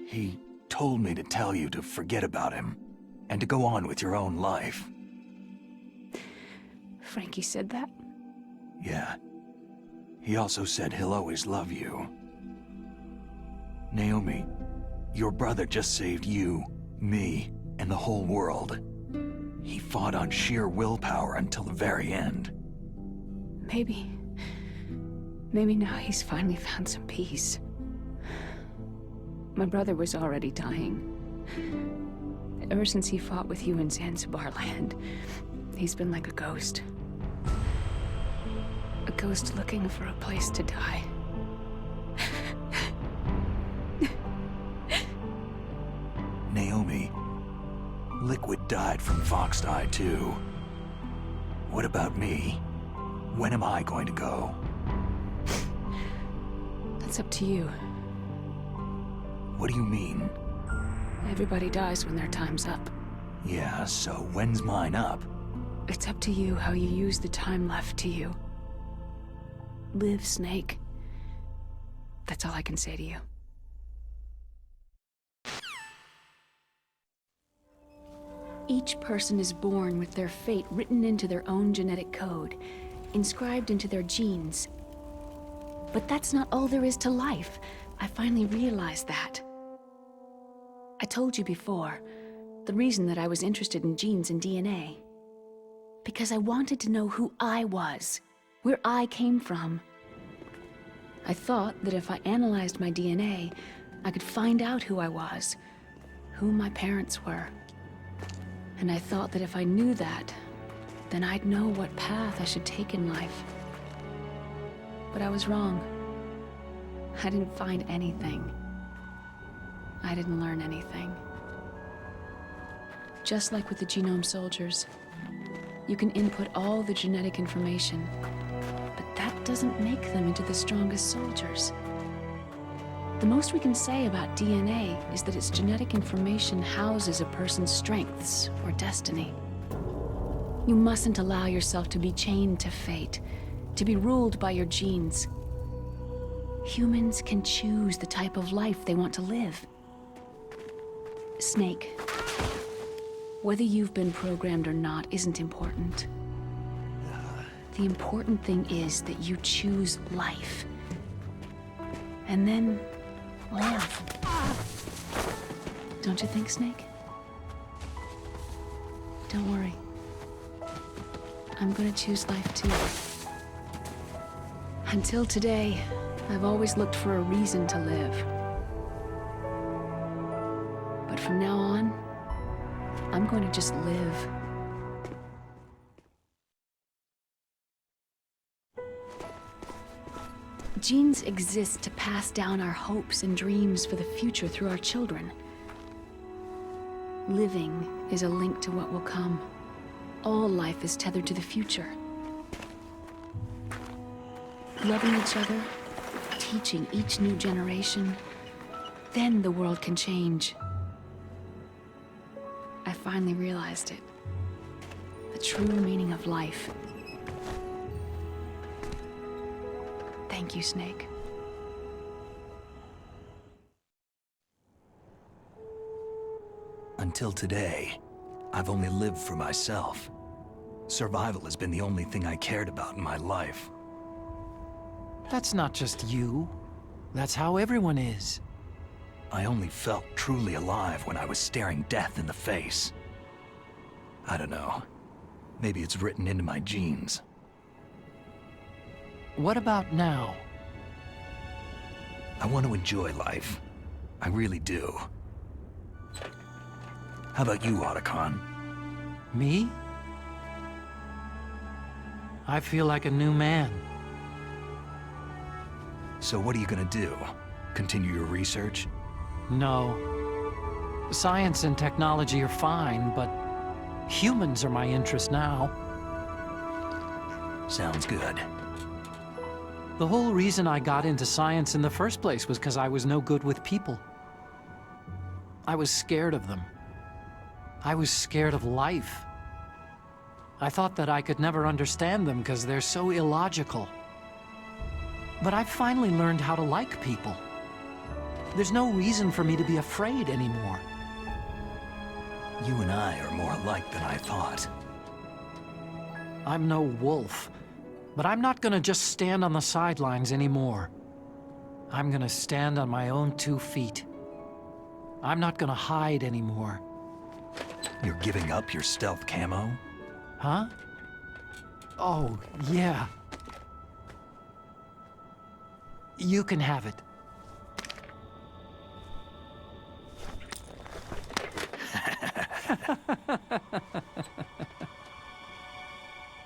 Speaker 2: He told me to tell you to forget about him and to go on with your own life.
Speaker 10: Frankie said that?
Speaker 2: Yeah. He also said he'll always love you. Naomi, your brother just saved you, me, and the whole world. He fought on sheer willpower until the very end.
Speaker 10: Maybe now he's finally found some peace. My brother was already dying. Ever since he fought with you in Zanzibar land, he's been like a ghost. A ghost looking for a place to die.
Speaker 2: Naomi, Liquid died from Foxdie too. What about me? When am I going to go?
Speaker 10: That's up to you.
Speaker 2: What do you mean?
Speaker 10: Everybody dies when their time's up.
Speaker 2: Yeah, so when's mine up?
Speaker 10: It's up to you how you use the time left to you. Live, Snake. That's all I can say to you. Each person is born with their fate written into their own genetic code, inscribed into their genes. But that's not all there is to life. I finally realized that. I told you before, the reason that I was interested in genes and DNA. Because I wanted to know who I was, where I came from. I thought that if I analyzed my DNA, I could find out who I was, who my parents were. And I thought that if I knew that, then I'd know what path I should take in life. But I was wrong. I didn't find anything. I didn't learn anything. Just like with the genome soldiers, you can input all the genetic information, but that doesn't make them into the strongest soldiers. The most we can say about DNA is that its genetic information houses a person's strengths or destiny. You mustn't allow yourself to be chained to fate, to be ruled by your genes. Humans can choose the type of life they want to live. Snake, whether you've been programmed or not isn't important. The important thing is that you choose life. And then live. Don't you think, Snake? Don't worry. I'm gonna choose life too. Until today, I've always looked for a reason to live. But from now on, I'm going to just live. Genes exist to pass down our hopes and dreams for the future through our children. Living is a link to what will come. All life is tethered to the future. Loving each other, teaching each new generation, then the world can change. I finally realized it. The true meaning of life. Thank you, Snake.
Speaker 2: Until today, I've only lived for myself. Survival has been the only thing I cared about in my life.
Speaker 5: That's not just you. That's how everyone is.
Speaker 2: I only felt truly alive when I was staring death in the face. I don't know. Maybe it's written into my genes.
Speaker 5: What about now?
Speaker 2: I want to enjoy life. I really do. How about you, Otacon?
Speaker 5: Me? I feel like a new man.
Speaker 2: So what are you gonna do? Continue your research?
Speaker 5: No. Science and technology are fine, but humans are my interest now.
Speaker 2: Sounds good.
Speaker 5: The whole reason I got into science in the first place was because I was no good with people. I was scared of them. I was scared of life. I thought that I could never understand them because they're so illogical. But I've finally learned how to like people. There's no reason for me to be afraid anymore.
Speaker 2: You and I are more alike than I thought.
Speaker 5: I'm no wolf, but I'm not gonna just stand on the sidelines anymore. I'm gonna stand on my own 2 feet. I'm not gonna hide anymore.
Speaker 2: You're giving up your stealth camo?
Speaker 5: Huh? Oh, yeah. You can have it.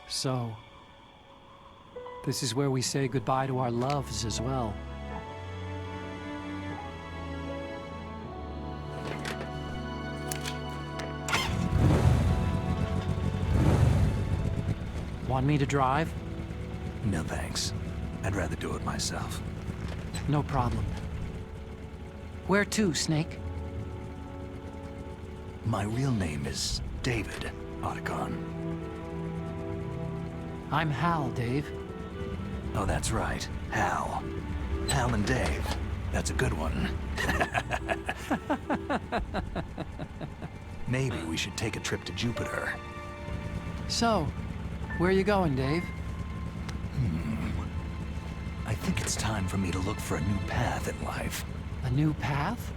Speaker 5: So, this is where we say goodbye to our loves as well. Want me to drive?
Speaker 2: No thanks. I'd rather do it myself.
Speaker 5: No problem. Where to, Snake?
Speaker 2: My real name is David, Otacon.
Speaker 5: I'm Hal, Dave.
Speaker 2: Oh, that's right. Hal. Hal and Dave. That's a good one. Maybe we should take a trip to Jupiter.
Speaker 5: So, where are you going, Dave?
Speaker 2: I think it's time for me to look for a new path in life.
Speaker 5: A new path?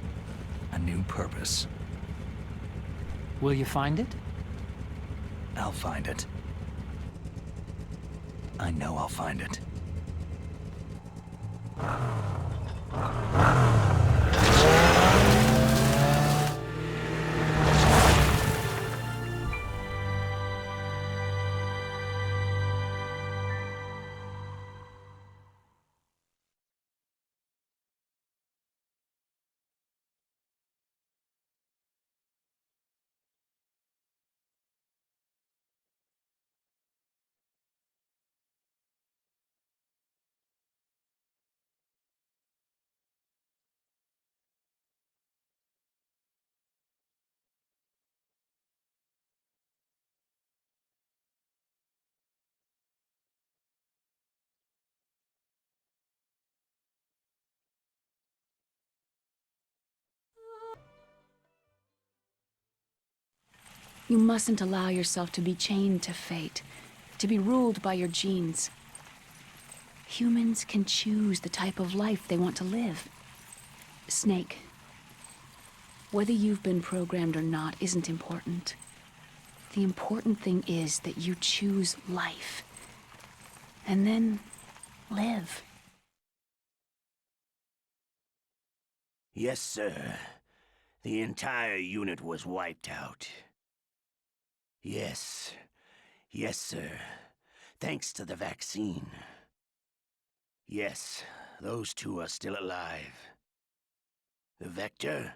Speaker 2: A new purpose.
Speaker 5: Will you find it?
Speaker 2: I'll find it. I know I'll find it.
Speaker 10: You mustn't allow yourself to be chained to fate, to be ruled by your genes. Humans can choose the type of life they want to live. Snake, whether you've been programmed or not isn't important. The important thing is that you choose life. And then live.
Speaker 11: Yes, sir. The entire unit was wiped out. Yes. Yes, sir. Thanks to the vaccine. Yes, those two are still alive. The Vector?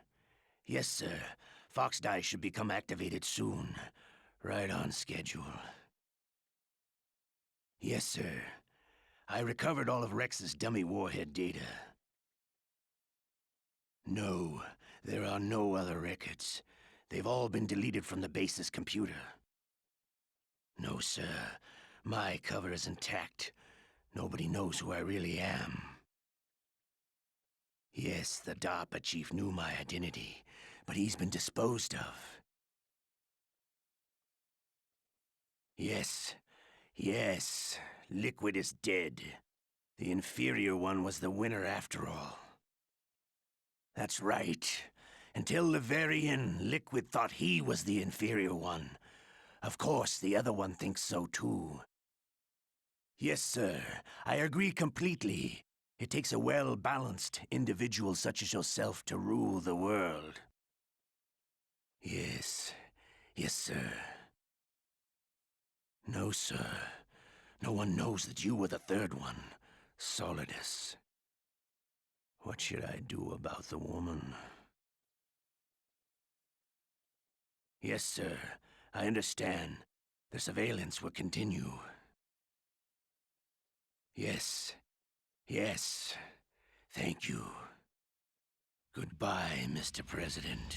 Speaker 11: Yes, sir. Fox Die should become activated soon. Right on schedule. Yes, sir. I recovered all of Rex's dummy warhead data. No, there are no other records. They've all been deleted from the base's computer. No, sir. My cover is intact. Nobody knows who I really am. Yes, the DARPA chief knew my identity, but he's been disposed of. Yes. Yes. Liquid is dead. The inferior one was the winner after all. That's right. Until the very end, Liquid thought he was the inferior one. Of course, the other one thinks so too. Yes, sir. I agree completely. It takes a well-balanced individual such as yourself to rule the world. Yes. Yes, sir. No, sir. No one knows that you were the third one, Solidus. What should I do about the woman? Yes, sir. I understand. The surveillance will continue. Yes. Yes. Thank you. Goodbye, Mr. President.